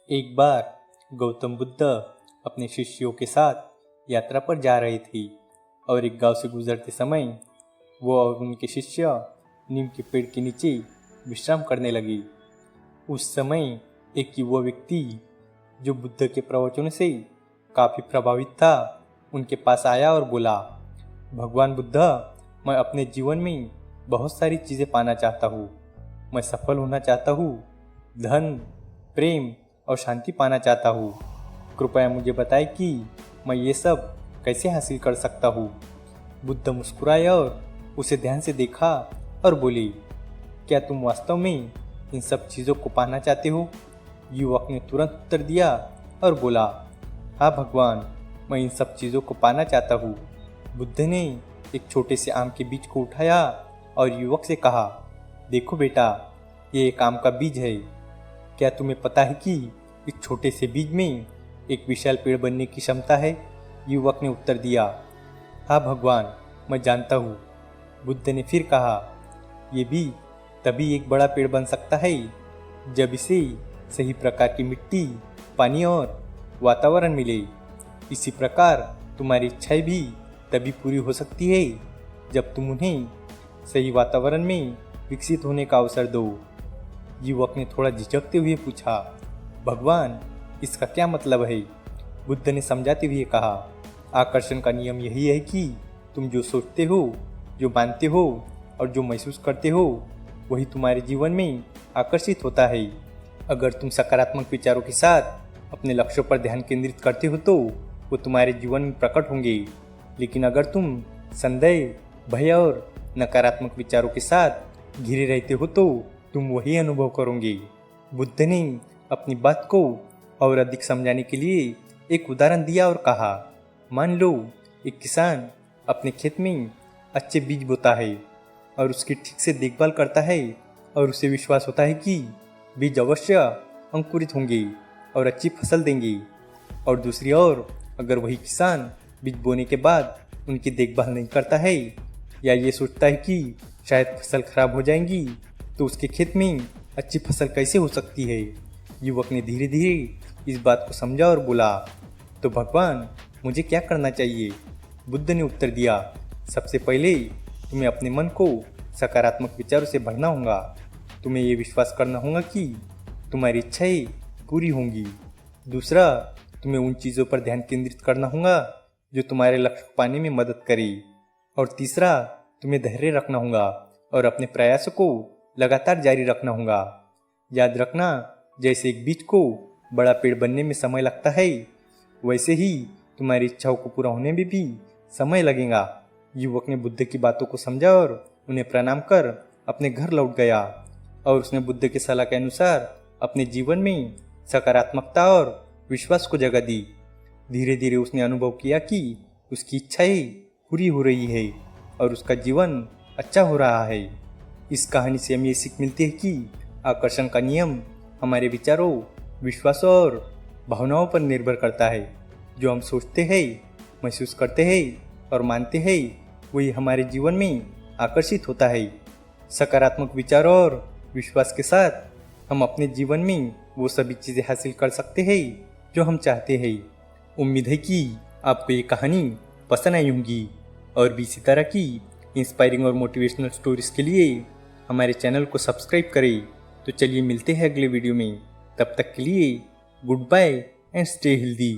एक बार गौतम बुद्ध अपने शिष्यों के साथ यात्रा पर जा रहे थे और एक गांव से गुजरते समय वो और उनके शिष्य नीम के पेड़ के नीचे विश्राम करने लगे। उस समय एक युवा व्यक्ति जो बुद्ध के प्रवचनों से काफ़ी प्रभावित था उनके पास आया और बोला, भगवान बुद्ध, मैं अपने जीवन में बहुत सारी चीज़ें पाना चाहता हूँ। मैं सफल होना चाहता हूँ, धन, प्रेम और शांति पाना चाहता हूँ। कृपया मुझे बताएं कि मैं ये सब कैसे हासिल कर सकता हूँ। बुद्ध मुस्कुराए और उसे ध्यान से देखा और बोले, क्या तुम वास्तव में इन सब चीज़ों को पाना चाहते हो? युवक ने तुरंत उत्तर दिया और बोला, हाँ भगवान, मैं इन सब चीज़ों को पाना चाहता हूँ। बुद्ध ने एक छोटे से आम के बीज को उठाया और युवक से कहा, देखो बेटा, ये एक आम का बीज है। क्या तुम्हें पता है कि इस छोटे से बीज में एक विशाल पेड़ बनने की क्षमता है? युवक ने उत्तर दिया, हाँ भगवान, मैं जानता हूँ। बुद्ध ने फिर कहा, ये बीज तभी एक बड़ा पेड़ बन सकता है जब इसे सही प्रकार की मिट्टी, पानी और वातावरण मिले। इसी प्रकार तुम्हारी इच्छाएं भी तभी पूरी हो सकती है जब तुम उन्हें सही वातावरण में विकसित होने का अवसर दो। युवक ने थोड़ा झिझकते हुए पूछा, भगवान, इसका क्या मतलब है? बुद्ध ने समझाते हुए कहा, आकर्षण का नियम यही है कि तुम जो सोचते हो, जो मानते हो और जो महसूस करते हो वही तुम्हारे जीवन में आकर्षित होता है। अगर तुम सकारात्मक विचारों के साथ अपने लक्ष्यों पर ध्यान केंद्रित करते हो तो वो तुम्हारे जीवन में प्रकट होंगे, लेकिन अगर तुम संदेह, भय और नकारात्मक विचारों के साथ घिरे रहते हो तो तुम वही अनुभव करोगे। बुद्ध ने अपनी बात को और अधिक समझाने के लिए एक उदाहरण दिया और कहा, मान लो एक किसान अपने खेत में अच्छे बीज बोता है और उसकी ठीक से देखभाल करता है और उसे विश्वास होता है कि बीज अवश्य अंकुरित होंगे और अच्छी फसल देंगे। और दूसरी ओर अगर वही किसान बीज बोने के बाद उनकी देखभाल नहीं करता है या ये सोचता है कि शायद फसल खराब हो जाएंगी तो उसके खेत में अच्छी फसल कैसे हो सकती है? युवक ने धीरे धीरे इस बात को समझा और बोला, तो भगवान, मुझे क्या करना चाहिए? बुद्ध ने उत्तर दिया, सबसे पहले तुम्हें अपने मन को सकारात्मक विचारों से भरना होगा। तुम्हें ये विश्वास करना होगा कि तुम्हारी इच्छाएं पूरी होंगी। दूसरा, तुम्हें उन चीज़ों पर ध्यान केंद्रित करना होगा जो तुम्हारे लक्ष्य को पाने में मदद करे। और तीसरा, तुम्हें धैर्य रखना होगा और अपने प्रयासों को लगातार जारी रखना होगा। याद रखना, जैसे एक बीज को बड़ा पेड़ बनने में समय लगता है, वैसे ही तुम्हारी इच्छाओं को पूरा होने में भी समय लगेगा। युवक ने बुद्ध की बातों को समझा और उन्हें प्रणाम कर अपने घर लौट गया और उसने बुद्ध की सलाह के अनुसार अपने जीवन में सकारात्मकता और विश्वास को जगह दी। धीरे धीरे उसने अनुभव किया कि उसकी इच्छाएं पूरी हो रही है और उसका जीवन अच्छा हो रहा है। इस कहानी से हमें ये सीख मिलती है कि आकर्षण का नियम हमारे विचारों, विश्वासों और भावनाओं पर निर्भर करता है। जो हम सोचते हैं, महसूस करते हैं और मानते हैं वही हमारे जीवन में आकर्षित होता है। सकारात्मक विचारों और विश्वास के साथ हम अपने जीवन में वो सभी चीज़ें हासिल कर सकते हैं जो हम चाहते हैं। उम्मीद है कि आपको ये कहानी पसंद आई होगी और भी इसी तरह की इंस्पायरिंग और मोटिवेशनल स्टोरीज के लिए हमारे चैनल को सब्सक्राइब करें। तो चलिए मिलते हैं अगले वीडियो में। तब तक के लिए goodbye and stay healthy.